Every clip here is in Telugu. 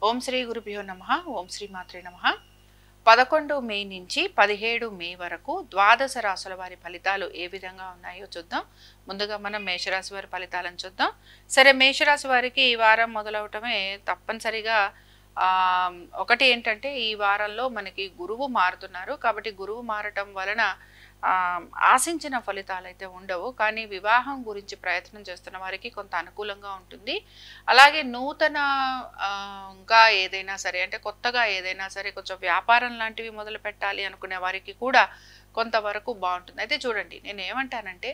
ఓం శ్రీ గురుభ్యో నమః. ఓం శ్రీ మాత్రే నమః. 11 మే నుంచి 17 మే వరకు ద్వాదశ రాశుల వారి ఫలితాలు ఏ విధంగా ఉన్నాయో చూద్దాం. ముందుగా మనం మేషరాశి వారి ఫలితాలను చూద్దాం. సరే, మేషరాశి వారికి ఈ వారం మొదలవటమే తప్పనిసరిగా ఒకటి ఏంటంటే, ఈ వారంలో మనకి గురువు మారుతున్నారు. కాబట్టి గురువు మారటం వలన ఆశించిన ఫలితాలు అయితే ఉండవు. కానీ వివాహం గురించి ప్రయత్నం చేస్తున్న వారికి కొంత అనుకూలంగా ఉంటుంది. అలాగే నూతనగా ఏదైనా సరే, అంటే కొత్తగా ఏదైనా సరే కొంచెం వ్యాపారం లాంటివి మొదలు పెట్టాలి అనుకునే వారికి కూడా కొంతవరకు బాగుంటుంది. అయితే చూడండి, నేను ఏమంటానంటే,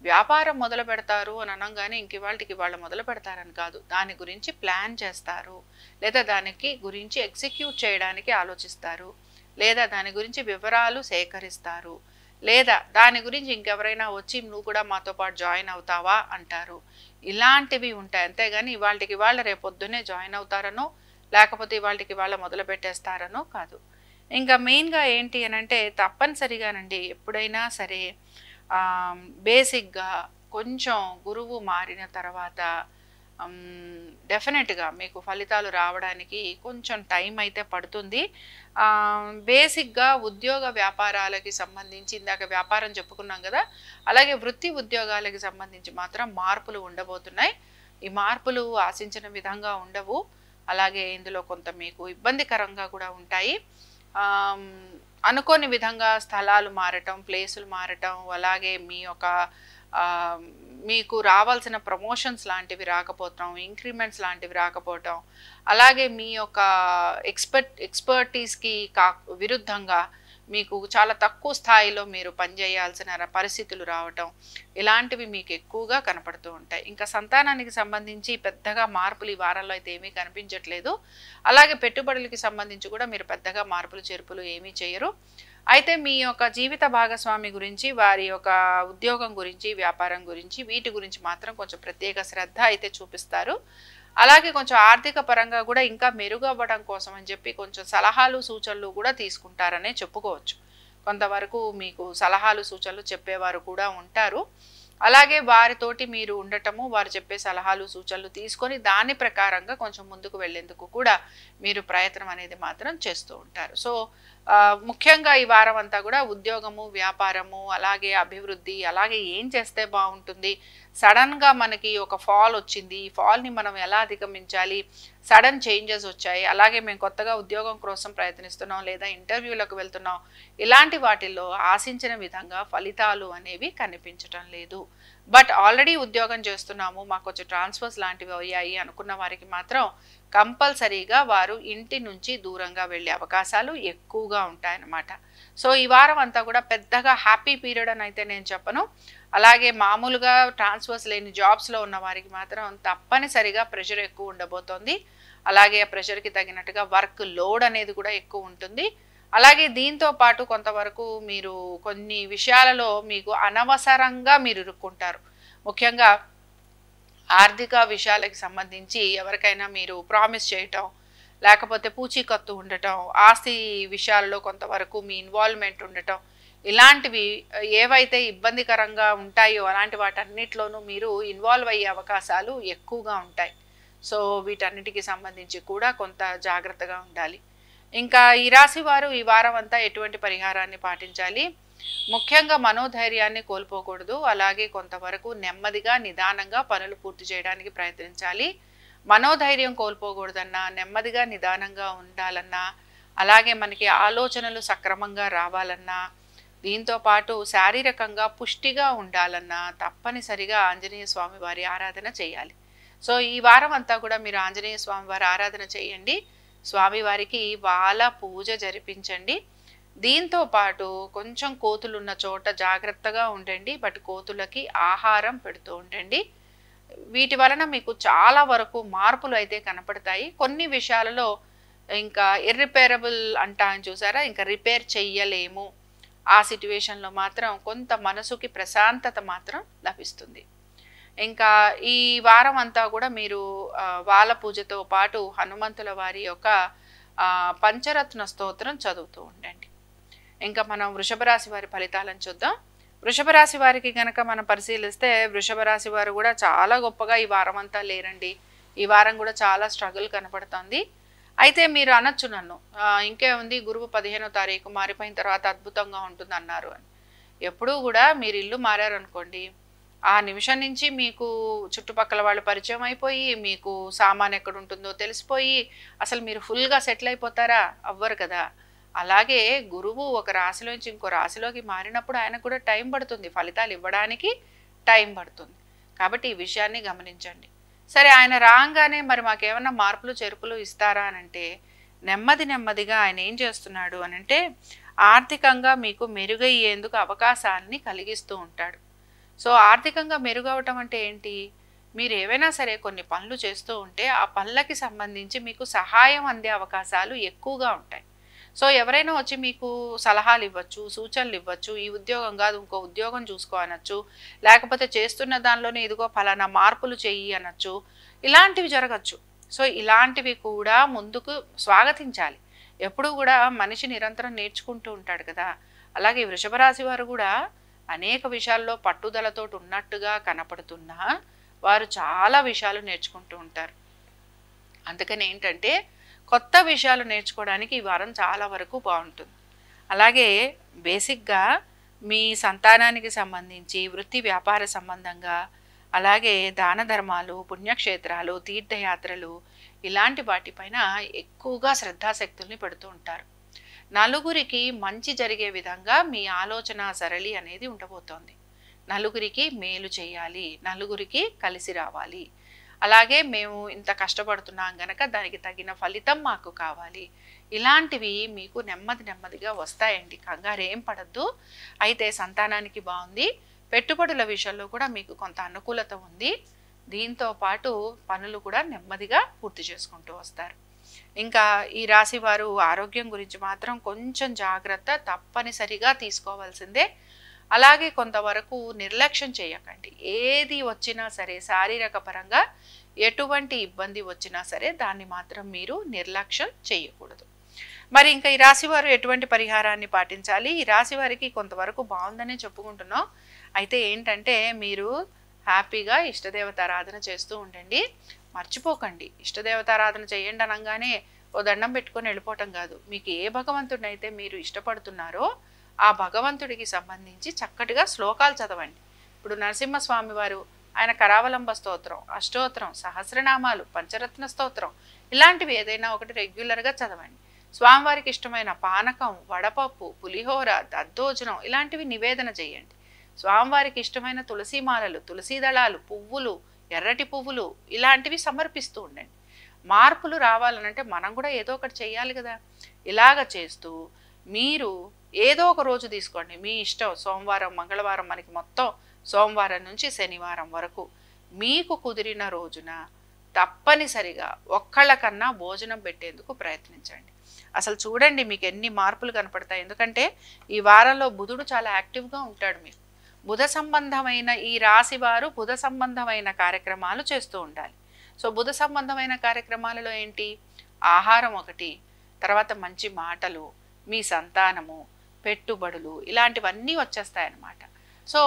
వ్యాపారం మొదలు పెడతారు అని అనగానే ఇంక ఇవాళ మొదలు పెడతారని కాదు. దాని గురించి ప్లాన్ చేస్తారు, లేదా దానికి గురించి ఎగ్జిక్యూట్ చేయడానికి ఆలోచిస్తారు, లేదా దాని గురించి వివరాలు సేకరిస్తారు, లేదా దాని గురించి ఇంకెవరైనా వచ్చి నువ్వు కూడా మాతో పాటు జాయిన్ అవుతావా అంటారు. ఇలాంటివి ఉంటాయి. అంతేగాని ఇవాళ రేపొద్దునే జాయిన్ అవుతారనో, లేకపోతే ఇవాళ మొదలు పెట్టేస్తారనో కాదు. ఇంకా మెయిన్గా ఏంటి అని అంటే, తప్పనిసరిగానండి ఎప్పుడైనా సరే బేసిక్గా కొంచెం గురువు మారిన తర్వాత డెఫినెట్గా మీకు ఫలితాలు రావడానికి కొంచెం టైం అయితే పడుతుంది. బేసిక్గా ఉద్యోగ వ్యాపారాలకి సంబంధించి ఇందాక వ్యాపారం చెప్పుకున్నాం కదా, అలాగే వృత్తి ఉద్యోగాలకి సంబంధించి మాత్రం మార్పులు ఉండబోతున్నాయి. ఈ మార్పులు ఆశించిన విధంగా ఉండవు. అలాగే ఇందులో కొంత మీకు ఇబ్బందికరంగా కూడా ఉంటాయి. అనుకోని విధంగా స్థలాలు మారటం, ప్లేసులు మారటం, అలాగే మీకు రావాల్సిన ప్రమోషన్స్ లాంటివి రాకపోవటం, ఇంక్రిమెంట్స్ లాంటివి రాకపోవటం, అలాగే మీ యొక్క ఎక్స్పర్టీస్కి విరుద్ధంగా మీకు చాలా తక్కువ స్థాయిలో మీరు పనిచేయాల్సిన పరిస్థితులు రావటం, ఇలాంటివి మీకు ఎక్కువగా కనపడుతూ ఉంటాయి. ఇంకా సంతానానికి సంబంధించి పెద్దగా మార్పులు ఈ వారంలో అయితే ఏమీ కనిపించట్లేదు. అలాగే పెట్టుబడులకి సంబంధించి కూడా మీరు పెద్దగా మార్పులు చేర్పులు ఏమీ చేయరు. అయితే మీ యొక్క జీవిత భాగస్వామి గురించి, వారి యొక్క ఉద్యోగం గురించి, వ్యాపారం గురించి, వీటి గురించి మాత్రం కొంచెం ప్రత్యేక శ్రద్ధ అయితే చూపిస్తారు. అలాగే కొంచెం ఆర్థిక పరంగా కూడా ఇంకా మెరుగవ్వడం కోసం అని చెప్పి కొంచెం సలహాలు సూచనలు కూడా తీసుకుంటారనే చెప్పుకోవచ్చు. కొంతవరకు మీకు సలహాలు సూచనలు చెప్పేవారు కూడా ఉంటారు. అలాగే వారితోటి మీరు ఉండటము, వారు చెప్పే సలహాలు సూచనలు తీసుకొని దాని ప్రకారంగా కొంచెం ముందుకు వెళ్ళేందుకు కూడా మీరు ప్రయత్నం అనేది మాత్రం చేస్తూ ఉంటారు. సో ముఖ్యంగా ఈ వారం అంతా కూడా ఉద్యోగము, వ్యాపారము, అలాగే అభివృద్ధి, అలాగే ఏం చేస్తే బాగుంటుంది, సడన్గా మనకి ఒక ఫాల్ వచ్చింది, ఈ ఫాల్ని మనం ఎలా అధిగమించాలి, సడన్ చేంజెస్ వచ్చాయి, అలాగే మేము కొత్తగా ఉద్యోగం కోసం ప్రయత్నిస్తున్నాం, లేదా ఇంటర్వ్యూలకు వెళ్తున్నాం, ఇలాంటి వాటిల్లో ఆశించిన విధంగా ఫలితాలు అనేవి కనిపించటం లేదు. బట్ ఆల్రెడీ ఉద్యోగం చేస్తున్నాము, మాకు కొంచెం ట్రాన్స్ఫర్స్ లాంటివి అయ్యాయి అనుకున్న వారికి మాత్రం కంపల్సరీగా వారు ఇంటి నుంచి దూరంగా వెళ్ళే అవకాశాలు ఎక్కువగా ఉంటాయన్నమాట. సో ఈ వారం అంతా కూడా పెద్దగా హ్యాపీ పీరియడ్ అని అయితే నేను చెప్పను. అలాగే మామూలుగా ట్రాన్స్ఫర్స్ లేని జాబ్స్లో ఉన్న వారికి మాత్రం తప్పనిసరిగా ప్రెషర్ ఎక్కువ ఉండబోతోంది. అలాగే ఆ ప్రెషర్కి తగినట్టుగా వర్క్ లోడ్ అనేది కూడా ఎక్కువ ఉంటుంది. అలాగే దీంతో పాటు కొంతవరకు మీరు కొన్ని విషయాలలో మీకు అనవసరంగా మీరు ఇరుక్కుంటారు. ముఖ్యంగా ఆర్థిక విషయాలకు సంబంధించి ఎవరికైనా మీరు ప్రామిస్ చేయటం, లేకపోతే పూచీకత్తు ఉండటం, ఆస్తి విషయాలలో కొంతవరకు మీ ఇన్వాల్వ్మెంట్ ఉండటం, ఇలాంటివి ఏవైతే ఇబ్బందికరంగా ఉంటాయో అలాంటి వాటన్నిటిలోనూ మీరు ఇన్వాల్వ్ అయ్యే అవకాశాలు ఎక్కువగా ఉంటాయి. సో వీటన్నిటికి సంబంధించి కూడా కొంత జాగ్రత్తగా ఉండాలి. ఇంకా ఈ రాశి వారు ఈ వారం అంతా ఎటువంటి పరిహారాన్ని పాటించాలి? ముఖ్యంగా మనోధైర్యాన్ని కోల్పోకూడదు. అలాగే కొంతవరకు నెమ్మదిగా నిదానంగా పనులు పూర్తి చేయడానికి ప్రయత్నించాలి. మనోధైర్యం కోల్పోకూడదన్నా, నెమ్మదిగా నిదానంగా ఉండాలన్నా, అలాగే మనకి ఆలోచనలు సక్రమంగా రావాలన్నా, దీంతో పాటు శారీరకంగా పుష్టిగా ఉండాలన్నా తప్పనిసరిగా ఆంజనేయ స్వామి వారి ఆరాధన చేయాలి. సో ఈ వారం అంతా కూడా మీరు ఆంజనేయ స్వామి వారి ఆరాధన చేయండి. స్వామివారికి వాల పూజ జరిపించండి. దీంతో పాటు కొంచెం కోతులున్న చోట జాగ్రత్తగా ఉండండి. బట్ కోతులకి ఆహారం పెడుతూ ఉండండి. వీటి వలన మీకు చాలా వరకు మార్పులు అయితే కనపడతాయి. కొన్ని విషయాలలో ఇంకా ఇర్రిపేరబుల్ అంటాను చూసారా, ఇంకా రిపేర్ చెయ్యలేము, ఆ సిట్యువేషన్లో మాత్రం కొంత మనసుకి ప్రశాంతత మాత్రం లభిస్తుంది. ఇంకా ఈ వారం అంతా కూడా మీరు వాల పూజతో పాటు హనుమంతుల వారి యొక్క పంచరత్న స్తోత్రం చదువుతూ ఉండండి. ఇంకా మనం వృషభ రాశి వారి ఫలితాలను చూద్దాం. వృషభ రాశి వారికి కనుక మనం పరిశీలిస్తే, వృషభ రాశి వారు కూడా చాలా గొప్పగా ఈ వారం అంతా లేరండి. ఈ వారం కూడా చాలా స్ట్రగుల్ కనపడుతుంది. అయితే మీరు అనొచ్చు నన్ను, ఇంకేముంది గురువు 15వ తారీఖు మారిపోయిన తర్వాత అద్భుతంగా ఉంటుందన్నారు అని. ఎప్పుడూ గూడా మీరు ఇల్లు మారారనుకోండి, ఆ నిమిషం నుంచి మీకు చుట్టుపక్కల వాళ్ళు పరిచయం అయిపోయి, మీకు సామాను ఎక్కడుంటుందో తెలిసిపోయి, అసలు మీరు ఫుల్‌గా సెటిల్ అయిపోతారా? అవ్వరు కదా! అలాగే గురువు ఒక రాశిలోంచి ఇంకో రాశిలోకి మారినప్పుడు ఆయనకు కూడా టైం పడుతుంది. ఫలితాలు ఇవ్వడానికి టైం పడుతుంది. కాబట్టి ఈ విషయాన్ని గమనించండి. సరే ఆయన రాంగానే మరి మాకేమన్నా మార్పులు, చేర్పులు ఇస్తారా అనంటే, నెమ్మది నెమ్మదిగా ఆయన ఏం చేస్తున్నాడు అనంటే, ఆర్థికంగా మీకు మెరుగయ్యేందుకు అవకాశాన్ని కలిగిస్తూ ఉంటాడు. సో ఆర్థికంగా మెరుగవటం అంటే ఏంటి? మీరు ఏవైనా సరే కొన్ని పనులు చేస్తూ ఉంటే ఆ పనులకి సంబంధించి మీకు సహాయం అందే అవకాశాలు ఎక్కువగా ఉంటాయి. సో ఎవరైనా వచ్చి మీకు సలహాలు ఇవ్వచ్చు, సూచనలు ఇవ్వచ్చు, ఈ ఉద్యోగం కాదు ఇంకో ఉద్యోగం చూసుకో అనొచ్చు, లేకపోతే చేస్తున్న దానిలోనే ఇదిగో ఫలానా మార్పులు చెయ్యి అనొచ్చు, ఇలాంటివి జరగచ్చు. సో ఇలాంటివి కూడా ముందుకు స్వాగతించాలి. ఎప్పుడు కూడా మనిషి నిరంతరం నేర్చుకుంటూ ఉంటాడు కదా. అలాగే వృషభ రాశి వారు కూడా అనేక విషయాల్లో పట్టుదలతో ఉన్నట్టుగా కనపడుతున్నా వారు చాలా విషయాలు నేర్చుకుంటూ ఉంటారు. అందుకని ఏంటంటే కొత్త విషయాలు నేర్చుకోవడానికి ఈ వారం చాలా వరకు బాగుంటుంది. అలాగే బేసిక్గా మీ సంతానానికి సంబంధించి వృత్తి వ్యాపార సంబంధంగా, అలాగే దాన ధర్మాలు, పుణ్యక్షేత్రాలు, తీర్థయాత్రలు ఇలాంటి వాటిపైన ఎక్కువగా శ్రద్ధాశక్తుల్ని పెడుతూ ఉంటారు. నలుగురికి మంచి జరిగే విధంగా మీ ఆలోచన సరళి అనేది ఉండబోతోంది. నలుగురికి మేలు చేయాలి, నలుగురికి కలిసి రావాలి, అలాగే మేము ఇంత కష్టపడుతున్నాం గనక దానికి తగిన ఫలితం మాకు కావాలి, ఇలాంటివి మీకు నెమ్మది నెమ్మదిగా వస్తాయండి. కంగారు ఏం పడద్దు. అయితే సంతానానికి బాగుంది, పెట్టుబడుల విషయంలో కూడా మీకు కొంత అనుకూలత ఉంది. దీంతో పాటు పనులు కూడా నెమ్మదిగా పూర్తి చేసుకుంటూ వస్తారు. ఇంకా ఈ రాశి వారు ఆరోగ్యం గురించి మాత్రం కొంచెం జాగ్రత్త తప్పనిసరిగా తీసుకోవాల్సిందే. అలాగే కొంతవరకు నిర్లక్ష్యం చేయకండి. ఏది వచ్చినా సరే శారీరక పరంగా ఎటువంటి ఇబ్బంది వచ్చినా సరే దాన్ని మాత్రం మీరు నిర్లక్ష్యం చేయకూడదు. మరి ఇంకా ఈ రాశి వారు ఎటువంటి పరిహారాన్ని పాటించాలి? ఈ రాశి వారికి కొంతవరకు బాగుందనే చెప్పుకుంటున్నాం. అయితే ఏంటంటే మీరు హ్యాపీగా ఇష్టదేవతారాధన చేస్తూ ఉండండి. మర్చిపోకండి, ఇష్టదేవతారాధన చేయండి అనగానే ఓ దండం పెట్టుకొని వెళ్ళిపోవటం కాదు. మీకు ఏ భగవంతుడిని అయితే మీరు ఇష్టపడుతున్నారో ఆ భగవంతుడికి సంబంధించి చక్కటిగా శ్లోకాలు చదవండి. ఇప్పుడు నరసింహస్వామి వారు ఆయన కరావలంబ స్తోత్రం, అష్టోత్తరం, సహస్రనామాలు, పంచరత్న స్తోత్రం ఇలాంటివి ఏదైనా ఒకటి రెగ్యులర్గా చదవండి. స్వామివారికి ఇష్టమైన పానకం, వడపప్పు, పులిహోర, దద్దోజనం ఇలాంటివి నివేదన చేయండి. స్వామివారికి ఇష్టమైన తులసీమాలలు, తులసీ దళాలు, పువ్వులు, ఎర్రటి పువ్వులు ఇలాంటివి సమర్పిస్తూ ఉండండి. మార్పులు రావాలనంటే మనం కూడా ఏదో ఒకటి చేయాలి కదా. ఇలాగ చేస్తూ మీరు ఏదో ఒక రోజు తీసుకోండి, మీ ఇష్టం. సోమవారం, మంగళవారం, మనకి మొత్తం సోమవారం నుంచి శనివారం వరకు మీకు కుదిరిన రోజున తప్పనిసరిగా ఒక్కళ్ళకన్నా భోజనం పెట్టేందుకు ప్రయత్నించండి. అసలు చూడండి మీకు ఎన్ని మార్పులు కనపడతాయి. ఎందుకంటే ఈ వారంలో బుధుడు చాలా యాక్టివ్గా ఉంటాడు. మీకు బుధ సంబంధమైన ఈ రాశి వారు బుధ సంబంధమైన కార్యక్రమాలు చేస్తూ ఉండాలి. సో బుధ సంబంధమైన కార్యక్రమాలలో ఏంటి? ఆహారం ఒకటి, తర్వాత మంచి మాటలు, మీ సంతానము, పెట్టుబడులు ఇలాంటివన్నీ వచ్చేస్తాయన్నమాట. సో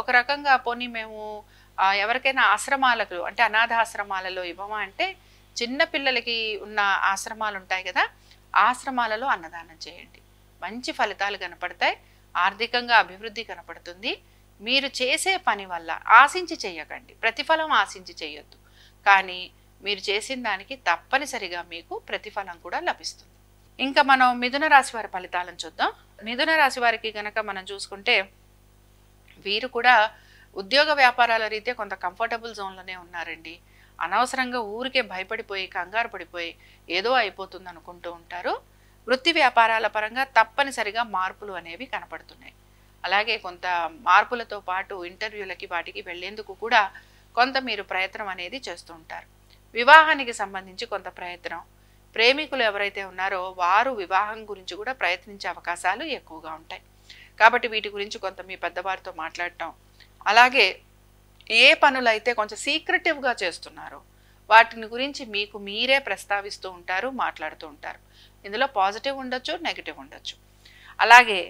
ఒక రకంగా పోనీ మేము ఎవరికైనా ఆశ్రమాలకు అంటే అనాథాశ్రమాలలో ఇవ్వమా అంటే, చిన్న పిల్లలకి ఉన్న ఆశ్రమాలు ఉంటాయి కదా, ఆశ్రమాలలో అన్నదానం చేయండి. మంచి ఫలితాలు కనపడతాయి, ఆర్థికంగా అభివృద్ధి కనపడుతుంది. మీరు చేసే పని వల్ల ఆశించి చేయకండి, ప్రతిఫలం ఆశించి చేయొద్దు. కానీ మీరు చేసిన దానికి తప్పనిసరిగా మీకు ప్రతిఫలం కూడా లభిస్తుంది. ఇంకా మనం మిథున రాశి వారి ఫలితాలను చూద్దాం. మిథున రాశి వారికి కనుక మనం చూసుకుంటే వీరు కూడా ఉద్యోగ వ్యాపారాల రీత్యా కొంత కంఫర్టబుల్ జోన్లోనే ఉన్నారండి. అనవసరంగా ఊరికే భయపడిపోయి కంగారు పడిపోయి ఏదో అయిపోతుంది అనుకుంటూ ఉంటారు. వృత్తి వ్యాపారాల పరంగా తప్పనిసరిగా మార్పులు అనేవి కనపడుతున్నాయి. అలాగే కొంత మార్పులతో పాటు ఇంటర్వ్యూలకి వాటికి వెళ్లేందుకు కూడా కొంత మీరు ప్రయత్నం అనేది చేస్తూ ఉంటారు. వివాహానికి సంబంధించి కొంత ప్రయత్నం, ప్రేమికులు ఎవరైతే ఉన్నారో వారు వివాహం గురించి కూడా ప్రయత్నించే అవకాశాలు ఎక్కువగా ఉంటాయి. కాబట్టి వీటి గురించి కొంత మీ పెద్దవారితో మాట్లాడటం, అలాగే ఏ పనులైతే కొంచెం సీక్రెటివ్గా చేస్తున్నారో వాటిని గురించి మీకు మీరే ప్రస్తావిస్తూ ఉంటారు, మాట్లాడుతూ ఉంటారు. ఇందులో పాజిటివ్ ఉండొచ్చు, నెగిటివ్ ఉండొచ్చు. అలాగే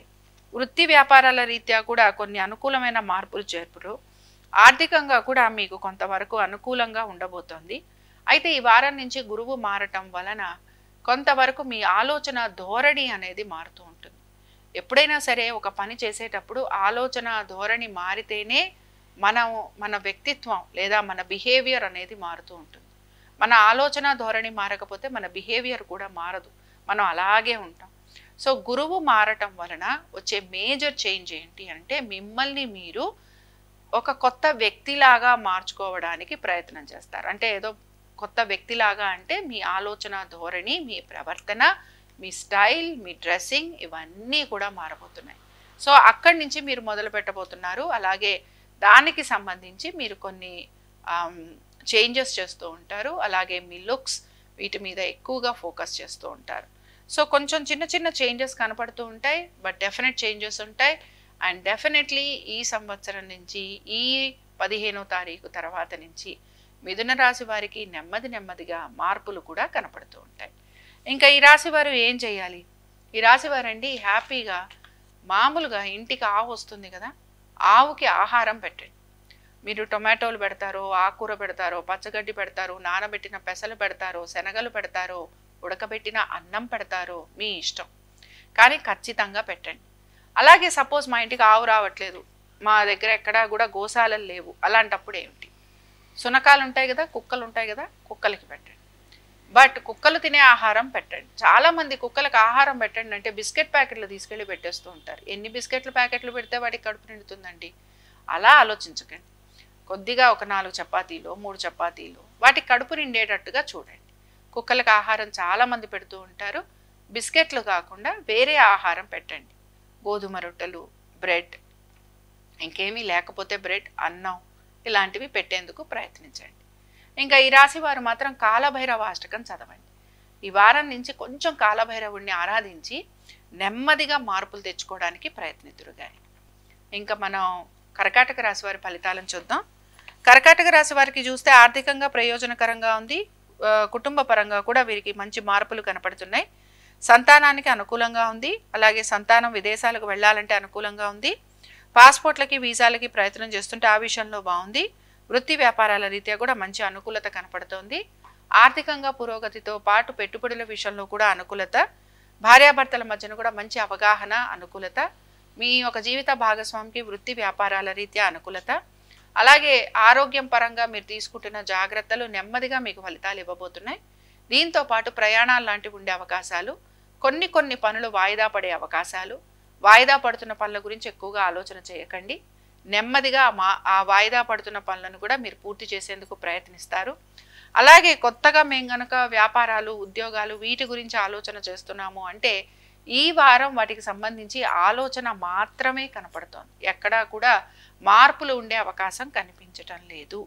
వృత్తి వ్యాపారాల రీత్యా కూడా కొన్ని అనుకూలమైన మార్పులు చేర్పులు, ఆర్థికంగా కూడా మీకు కొంతవరకు అనుకూలంగా ఉండబోతోంది. అయితే ఈ వారం నుంచి గురువు మారటం వలన కొంతవరకు మీ ఆలోచన ధోరణి అనేది మారుతూ ఉంటుంది. ఎప్పుడైనా సరే ఒక పని చేసేటప్పుడు ఆలోచన ధోరణి మారితేనే మన వ్యక్తిత్వం లేదా మన బిహేవియర్ అనేది మారుతూ ఉంటుంది. మన ఆలోచన ధోరణి మారకపోతే మన బిహేవియర్ కూడా మారదు, మనం అలాగే ఉంటాం. సో గురువు మారటం వలన వచ్చే మేజర్ చేంజ్ ఏంటి అంటే మిమ్మల్ని మీరు ఒక కొత్త వ్యక్తిలాగా మార్చుకోవడానికి ప్రయత్నం చేస్తారు. అంటే ఏదో కొత్త వ్యక్తిలాగా అంటే మీ ఆలోచన ధోరణి, మీ ప్రవర్తన, మీ స్టైల్, మీ డ్రెస్సింగ్ ఇవన్నీ కూడా మారబోతున్నాయి. సో అక్కడి నుంచి మీరు మొదలు పెట్టబోతున్నారు. అలాగే దానికి సంబంధించి మీరు కొన్ని చేంజెస్ చేస్తూ ఉంటారు. అలాగే మీ లుక్స్ వీటి మీద ఎక్కువగా ఫోకస్ చేస్తూ ఉంటారు. సో కొంచెం చిన్న చిన్న చేంజెస్ కనపడుతూ ఉంటాయి, బట్ డెఫినెట్ చేంజెస్ ఉంటాయి. అండ్ డెఫినెట్లీ ఈ సంవత్సరం నుంచి ఈ 15వ తారీఖు తర్వాత నుంచి మిథున రాశి వారికి నెమ్మదిగా మార్పులు కూడా కనపడుతూ ఉంటాయి. ఇంకా ఈ రాశి వారు ఏం చేయాలి? ఈ రాశి వారండి హ్యాపీగా మామూలుగా ఇంటికి ఆవు వస్తుంది కదా, ఆవుకి ఆహారం పెట్టండి. మీరు టొమాటోలు పెడతారో, ఆకుకూర పెడతారో, పచ్చగడ్డి పెడతారో, నానబెట్టిన పెసలు పెడతారో, శనగలు పెడతారో, ఉడకబెట్టిన అన్నం పెడతారో మీ ఇష్టం, కానీ ఖచ్చితంగా పెట్టండి. అలాగే సపోజ్ మా ఇంటికి ఆవు రావట్లేదు, మా దగ్గర ఎక్కడా కూడా గోశాలలు లేవు, అలాంటప్పుడు ఏమిటి? సునకాలు ఉంటాయి కదా, కుక్కలు ఉంటాయి కదా, కుక్కలకి పెట్టండి. బట్ కుక్కలు తినే ఆహారం పెట్టండి. చాలామంది కుక్కలకు ఆహారం పెట్టండి అంటే బిస్కెట్ ప్యాకెట్లు తీసుకెళ్ళి పెట్టేస్తూ ఉంటారు. ఎన్ని బిస్కెట్ల ప్యాకెట్లు పెడితే వాటికి కడుపు నిండుతుందండి? అలా ఆలోచించకండి. కొద్దిగా ఒక 4 చపాతీలు, 3 చపాతీలు వాటికి కడుపు నిండేటట్టుగా చూడండి. కుక్కలకు ఆహారం చాలామంది పెడుతూ ఉంటారు. బిస్కెట్లు కాకుండా వేరే ఆహారం పెట్టండి. గోధుమ రొట్టెలు, బ్రెడ్, ఇంకేమీ లేకపోతే బ్రెడ్, అన్నం ఇలాంటివి పెట్టేందుకు ప్రయత్నించండి. ఇంకా ఈ రాశి వారు మాత్రం కాలభైరవ అష్టకం చదవండి. ఈ వారం నుంచి కొంచెం కాలభైరవుడిని ఆరాధించి నెమ్మదిగా మార్పులు తెచ్చుకోవడానికి ప్రయత్నిద్దురుగా. ఇంకా మనం కర్కాటక రాశి వారి ఫలితాలను చూద్దాం. కర్కాటక రాశి వారికి చూస్తే ఆర్థికంగా ప్రయోజనకరంగా ఉంది. కుటుంబ పరంగా కూడా వీరికి మంచి మార్పులు కనపడుతున్నాయి. సంతానానికి అనుకూలంగా ఉంది. అలాగే సంతానం విదేశాలకు వెళ్ళాలంటే అనుకూలంగా ఉంది. పాస్పోర్ట్లకి, వీసాలకి ప్రయత్నం చేస్తుంటే ఆ విషయంలో బాగుంది. వృత్తి వ్యాపారాల రీత్యా కూడా మంచి అనుకూలత కనపడుతోంది. ఆర్థికంగా పురోగతితో పాటు పెట్టుబడుల విషయంలో కూడా అనుకూలత, భార్యాభర్తల మధ్యన కూడా మంచి అవగాహన, అనుకూలత, మీ ఒక జీవిత భాగస్వామికి వృత్తి వ్యాపారాల రీత్యా అనుకూలత, అలాగే ఆరోగ్యం పరంగా మీరు తీసుకుంటున్న జాగ్రత్తలు నెమ్మదిగా మీకు ఫలితాలు ఇవ్వబోతున్నాయి. దీంతో పాటు ప్రయాణాలు లాంటివి ఉండే అవకాశాలు, కొన్ని పనులు వాయిదా పడే అవకాశాలు. వాయిదా పడుతున్న పనుల గురించి ఎక్కువగా ఆలోచన చేయకండి. నెమ్మదిగా ఆ వాయిదా పడుతున్న పనులను కూడా మీరు పూర్తి చేసేందుకు ప్రయత్నిస్తారు. అలాగే కొత్తగా మేము గనక వ్యాపారాలు, ఉద్యోగాలు వీటి గురించి ఆలోచన చేస్తున్నాము అంటే ఈ వారం వాటికి సంబంధించి ఆలోచన మాత్రమే కనపడుతోంది. ఎక్కడా కూడా మార్పులు ఉండే అవకాశం కనిపించటం లేదు.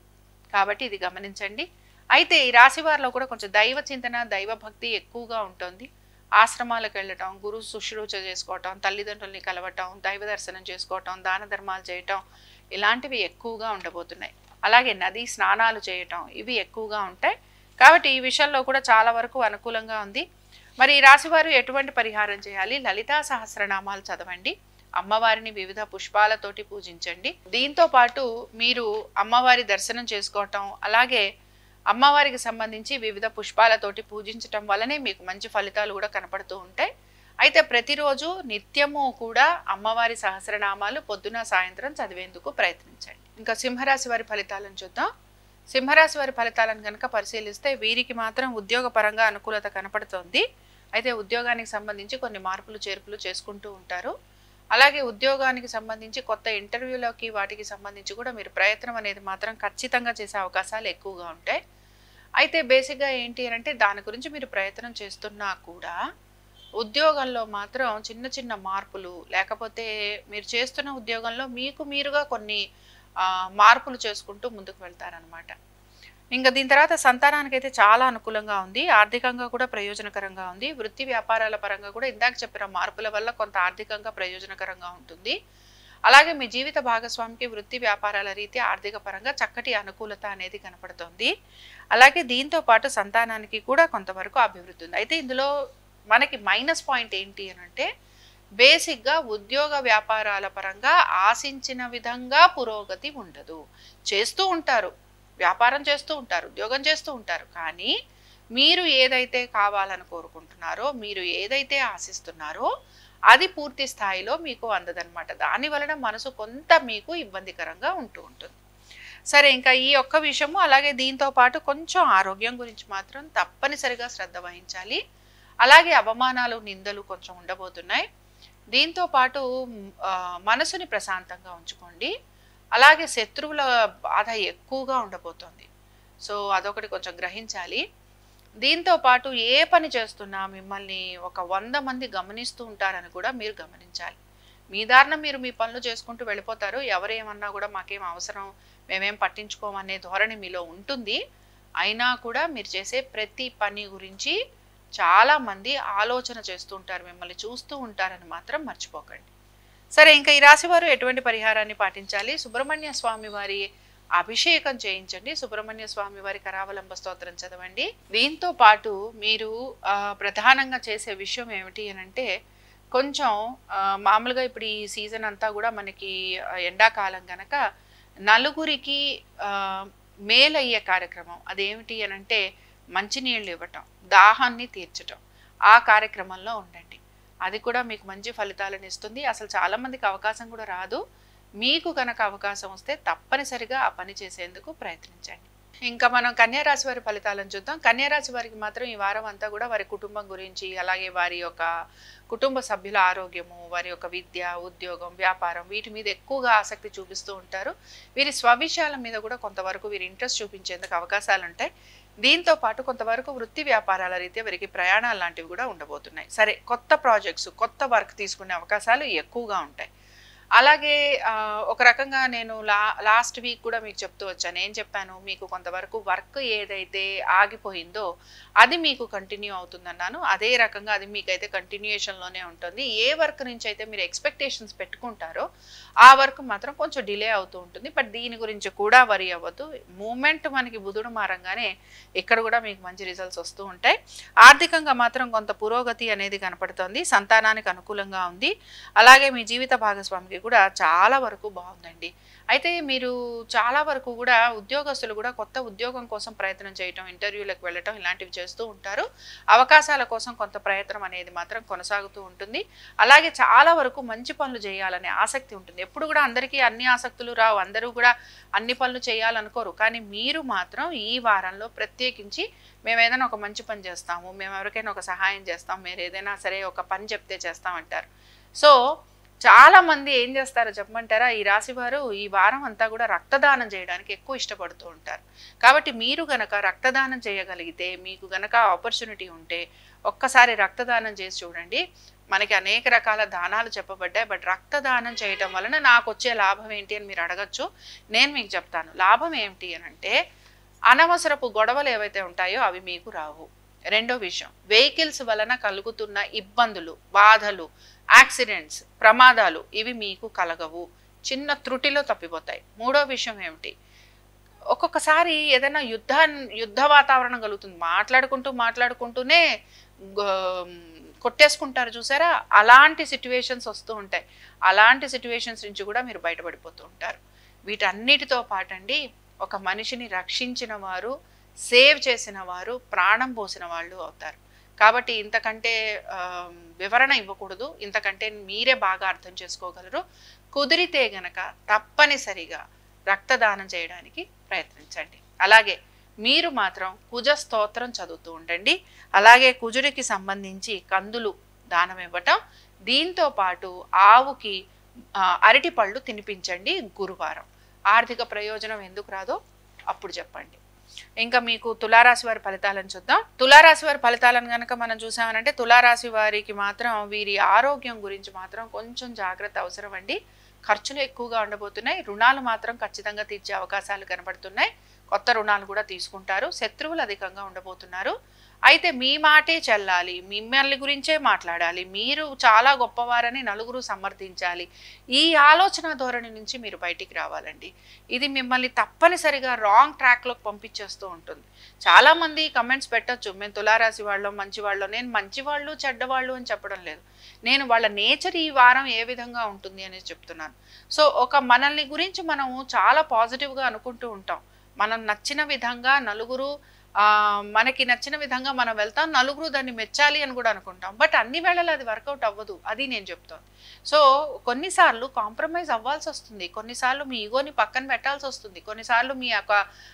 కాబట్టి ఇది గమనించండి. అయితే ఈ రాశి వారిలో కూడా కొంచెం దైవ చింతన, దైవభక్తి ఎక్కువగా ఉంటుంది. ఆశ్రమాలకు వెళ్ళటం, గురు శుశ్రూష చేసుకోవటం, తల్లిదండ్రుల్ని కలవటం, దైవ దర్శనం చేసుకోవటం, దాన ధర్మాలు చేయటం ఇలాంటివి ఎక్కువగా ఉండబోతున్నాయి. అలాగే నదీ స్నానాలు చేయటం ఇవి ఎక్కువగా ఉంటాయి. కాబట్టి ఈ విషయంలో కూడా చాలా వరకు అనుకూలంగా ఉంది. మరి ఈ రాశివారు ఎటువంటి పరిహారం చేయాలి? లలితా సహస్రనామాలు చదవండి. అమ్మవారిని వివిధ పుష్పాలతోటి పూజించండి. దీంతో పాటు మీరు అమ్మవారి దర్శనం చేసుకోవటం, అలాగే అమ్మవారికి సంబంధించి వివిధ పుష్పాలతోటి పూజించటం వల్లనే మీకు మంచి ఫలితాలు కూడా కనపడుతూ ఉంటాయి. అయితే ప్రతిరోజు నిత్యము కూడా అమ్మవారి సహస్రనామాలు పొద్దున సాయంత్రం చదివేందుకు ప్రయత్నించండి. ఇంకా సింహరాశి వారి ఫలితాలను చూద్దాం. సింహరాశి వారి ఫలితాలను కనుక పరిశీలిస్తే వీరికి మాత్రం ఉద్యోగపరంగా అనుకూలత కనపడుతోంది. అయితే ఉద్యోగానికి సంబంధించి కొన్ని మార్పులు చేర్పులు చేసుకుంటూ ఉంటారు. అలాగే ఉద్యోగానికి సంబంధించి కొత్త ఇంటర్వ్యూలకి వాటికి సంబంధించి కూడా మీరు ప్రయత్నం అనేది మాత్రం ఖచ్చితంగా చేసే అవకాశాలు ఎక్కువగా ఉంటాయి. అయితే బేసిక్గా ఏంటి అంటే దాని గురించి మీరు ప్రయత్నం చేస్తున్నా కూడా ఉద్యోగంలో మాత్రం చిన్న మార్పులు, లేకపోతే మీరు చేస్తున్న ఉద్యోగంలో మీకు మీరుగా కొన్ని మార్పులు చేసుకుంటూ ముందుకు వెళ్తారనమాట. ఇంకా దీని తర్వాత సంతానానికి అయితే చాలా అనుకూలంగా ఉంది. ఆర్థికంగా కూడా ప్రయోజనకరంగా ఉంది. వృత్తి వ్యాపారాల పరంగా కూడా ఇందాక చెప్పిన మార్పుల వల్ల కొంత ఆర్థికంగా ప్రయోజనకరంగా ఉంటుంది. అలాగే మీ జీవిత భాగస్వామికి వృత్తి వ్యాపారాల రీతి ఆర్థిక పరంగా చక్కటి అనుకూలత అనేది కనపడుతుంది. అలాగే దీంతో పాటు సంతానానికి కూడా కొంతవరకు అభివృద్ధి ఉంది. అయితే ఇందులో మనకి మైనస్ పాయింట్ ఏంటి అని అంటే బేసిక్గా ఉద్యోగ వ్యాపారాల పరంగా ఆశించిన విధంగా పురోగతి ఉండదు. చేస్తూ ఉంటారు, వ్యాపారం చేస్తూ ఉంటారు, ఉద్యోగం చేస్తూ ఉంటారు, కానీ మీరు ఏదైతే కావాలని కోరుకుంటున్నారో, మీరు ఏదైతే ఆశిస్తున్నారో అది పూర్తి స్థాయిలో మీకు అందదనమాట. దాని వలన మనసు కొంత మీకు ఇబ్బందికరంగా ఉంటూ ఉంటుంది. సరే, ఇంకా ఈ ఒక్క విషయము అలాగే దీంతో పాటు కొంచెం ఆరోగ్యం గురించి మాత్రం తప్పనిసరిగా శ్రద్ధ వహించాలి. అలాగే అవమానాలు, నిందలు కొంచెం ఉండబోతున్నాయి. దీంతో పాటు మనసుని ప్రశాంతంగా ఉంచుకోండి. అలాగే శత్రువుల బాధ ఎక్కువగా ఉండబోతోంది. సో అదొకటి కొంచెం గ్రహించాలి. దీంతో పాటు ఏ పని చేస్తున్నా మిమ్మల్ని ఒక 100 మంది గమనిస్తూ ఉంటారని కూడా మీరు గమనించాలి. మీ దారిన మీరు మీ పనులు చేసుకుంటూ వెళ్ళిపోతారు. ఎవరేమన్నా కూడా మాకేం అవసరం, మేమేం పట్టించుకోమనే ధోరణి మీలో ఉంటుంది. అయినా కూడా మీరు చేసే ప్రతి పని గురించి చాలామంది ఆలోచన చేస్తూ ఉంటారు, మిమ్మల్ని చూస్తూ ఉంటారని మాత్రం మర్చిపోకండి. సరే, ఇంకా ఈ రాశి వారు ఎటువంటి పరిహారాన్ని పాటించాలి? సుబ్రహ్మణ్య స్వామి వారి అభిషేకం చేయించండి. సుబ్రహ్మణ్య స్వామి వారి కరావలంబ స్తోత్రం చదవండి. దీంతో పాటు మీరు ప్రధానంగా చేసే విషయం ఏమిటి అని అంటే, కొంచెం మామూలుగా ఇప్పుడు ఈ సీజన్ అంతా కూడా మనకి ఎండాకాలం గనక నలుగురికి మేలయ్యే కార్యక్రమం అదేమిటి అని అంటే మంచినీళ్ళు ఇవ్వటం, దాహాన్ని తీర్చటం. ఆ కార్యక్రమంలో ఉండండి. అది కూడా మీకు మంచి ఫలితాలను ఇస్తుంది. అసలు చాలా మందికి అవకాశం కూడా రాదు. మీకు కనుక అవకాశం వస్తే తప్పనిసరిగా ఆ పని చేసేందుకు ప్రయత్నించండి. ఇంకా మనం కన్యా రాశి వారి ఫలితాలను చూద్దాం. కన్యా రాశి వారికి మాత్రం ఈ వారం అంతా కూడా వారి కుటుంబం గురించి, అలాగే వారి యొక్క కుటుంబ సభ్యుల ఆరోగ్యము, వారి యొక్క విద్య, ఉద్యోగం, వ్యాపారం వీటి మీద ఎక్కువగా ఆసక్తి చూపిస్తూ ఉంటారు. వీరి స్వవిషయాల మీద కూడా కొంతవరకు వీరి ఇంట్రెస్ట్ చూపించేందుకు అవకాశాలు ఉంటాయి. దీంతో పాటు కొంతవరకు వృత్తి వ్యాపారాల రీత్యా వీరికి ప్రయాణాలు లాంటివి కూడా ఉండబోతున్నాయి. సరే, కొత్త ప్రాజెక్ట్స్, కొత్త వర్క్ తీసుకునే అవకాశాలు ఎక్కువగా ఉంటాయి. అలాగే ఒక రకంగా నేను లాస్ట్ వీక్ కూడా మీకు చెప్తూ వచ్చాను. ఏం చెప్పాను? మీకు కొంతవరకు వర్క్ ఏదైతే ఆగిపోయిందో అది మీకు కంటిన్యూ అవుతుందన్నాను. అదే రకంగా అది మీకైతే కంటిన్యూయేషన్లోనే ఉంటుంది. ఏ వర్క్ నుంచి అయితే మీరు ఎక్స్పెక్టేషన్స్ పెట్టుకుంటారో ఆ వర్క్ మాత్రం కొంచెం డిలే అవుతూ ఉంటుంది. బట్ దీని గురించి కూడా వరి అవ్వద్దు. మూమెంట్ మనకి బుధుడు మారంగానే ఇక్కడ కూడా మీకు మంచి రిజల్ట్స్ వస్తూ ఉంటాయి. ఆర్థికంగా మాత్రం కొంత పురోగతి అనేది కనపడుతోంది. సంతానానికి అనుకూలంగా ఉంది. అలాగే మీ జీవిత భాగస్వామికి కూడా చాలా వరకు బాగుందండి. అయితే మీరు చాలా వరకు కూడా ఉద్యోగస్తులు కూడా కొత్త ఉద్యోగం కోసం ప్రయత్నం చేయటం, ఇంటర్వ్యూలకు వెళ్ళటం ఇలాంటివి చేస్తూ ఉంటారు. అవకాశాల కోసం కొంత ప్రయత్నం అనేది మాత్రం కొనసాగుతూ ఉంటుంది. అలాగే చాలా వరకు మంచి పనులు చేయాలనే ఆసక్తి ఉంటుంది. ఎప్పుడు కూడా అందరికీ అన్ని ఆసక్తులు రావు, అందరూ కూడా అన్ని పనులు చేయాలనుకోరు. కానీ మీరు మాత్రం ఈ వారంలో ప్రత్యేకించి మేము ఏదైనా ఒక మంచి పని చేస్తాము, మేము ఎవరికైనా ఒక సహాయం చేస్తాం, మీరు ఏదైనా సరే ఒక పని చెప్తే చేస్తామంటారు. సో చాలా మంది ఏం చేస్తారో చెప్పమంటారా? ఈ రాశి వారు ఈ వారం అంతా కూడా రక్తదానం చేయడానికి ఎక్కువ ఇష్టపడుతూ ఉంటారు. కాబట్టి మీరు గనక రక్తదానం చేయగలిగితే, మీకు గనక ఆపర్చునిటీ ఉంటే ఒక్కసారి రక్తదానం చేసి చూడండి. మనకి అనేక రకాల దానాలు చెప్పబడ్డాయి. బట్ రక్తదానం చేయటం వలన నాకు వచ్చే లాభం ఏంటి అని మీరు అడగచ్చు. నేను మీకు చెప్తాను. లాభం ఏమిటి అని అంటే, అనవసరపు గొడవలు ఏవైతే ఉంటాయో అవి మీకు రావు. రెండో విషయం, వెహికల్స్ వలన కలుగుతున్న ఇబ్బందులు, బాధలు, యాక్సిడెంట్స్, ప్రమాదాలు ఇవి మీకు కలగవు. చిన్న త్రుటిలో తప్పిపోతాయి. మూడో విషయం ఏమిటి, ఒక్కొక్కసారి ఏదైనా యుద్ధ వాతావరణం కలుగుతుంది. మాట్లాడుకుంటూనే కొట్టేసుకుంటారు చూసారా? అలాంటి సిట్యువేషన్స్ వస్తూ ఉంటాయి. అలాంటి సిట్యువేషన్స్ నుంచి కూడా మీరు బయటపడిపోతూ ఉంటారు. వీటన్నిటితో పాటండి, ఒక మనిషిని రక్షించిన వారు, సేవ్ చేసిన వారు, ప్రాణం పోసిన వాళ్ళు అవుతారు. కాబట్టి ఇంతకంటే వివరణ ఇవ్వకూడదు. ఇంతకంటే మీరే బాగా అర్థం చేసుకోగలరు. కుదిరితే గనక తప్పనిసరిగా రక్తదానం చేయడానికి ప్రయత్నించండి. అలాగే మీరు మాత్రం కుజ స్తోత్రం చదువుతూ ఉండండి. అలాగే కుజుడికి సంబంధించి కందులు దానం ఇవ్వటం, దీంతో పాటు ఆవుకి అరటి పళ్ళు తినిపించండి గురువారం. ఆర్థిక ప్రయోజనం ఎందుకు రాదో అప్పుడు చెప్పండి. ఇంకా మీకు తులారాశి వారి ఫలితాలను చూద్దాం. తులారాశి వారి ఫలితాలను కనుక మనం చూసామనంటే, తులారాశి వారికి మాత్రం వీరి ఆరోగ్యం గురించి మాత్రం కొంచెం జాగ్రత్త అవసరం అండి. ఖర్చులు ఎక్కువగా ఉండబోతున్నాయి. రుణాలు మాత్రం ఖచ్చితంగా తీర్చే అవకాశాలు కనబడుతున్నాయి. కొత్త రుణాలు కూడా తీసుకుంటారు. శత్రువులు అధికంగా ఉండబోతున్నారు. అయితే మీ మాటే చెల్లాలి, మిమ్మల్ని గురించే మాట్లాడాలి, మీరు చాలా గొప్పవారని నలుగురు సమర్థించాలి. ఈ ఆలోచన ధోరణి నుంచి మీరు బయటికి రావాలండి. ఇది మిమ్మల్ని తప్పనిసరిగా రాంగ్ ట్రాక్లోకి పంపించేస్తూ ఉంటుంది. చాలామంది కమెంట్స్ పెట్టచ్చు, మేము తులారాశి వాళ్ళం, మంచివాళ్ళం. నేను మంచివాళ్ళు చెడ్డవాళ్ళు అని చెప్పడం లేదు. నేను వాళ్ళ నేచర్ ఈ వారం ఏ విధంగా ఉంటుంది అని చెప్తున్నాను. సో మనల్ని గురించి మనము చాలా పాజిటివ్గా అనుకుంటూ ఉంటాం. మనం నచ్చిన విధంగా నలుగురు మనకి నచ్చిన విధంగా మనం వెళ్తాం, నలుగురు దాన్ని మెచ్చాలి అని కూడా అనుకుంటాం. బట్ అన్ని వేళలా అది వర్కౌట్ అవ్వదు, అది నేను చెప్తాను. సో కొన్నిసార్లు కాంప్రమైజ్ అవ్వాల్సి వస్తుంది, కొన్నిసార్లు మీ ఈగోని పక్కన పెట్టాల్సి వస్తుంది, కొన్నిసార్లు మీ యొక్క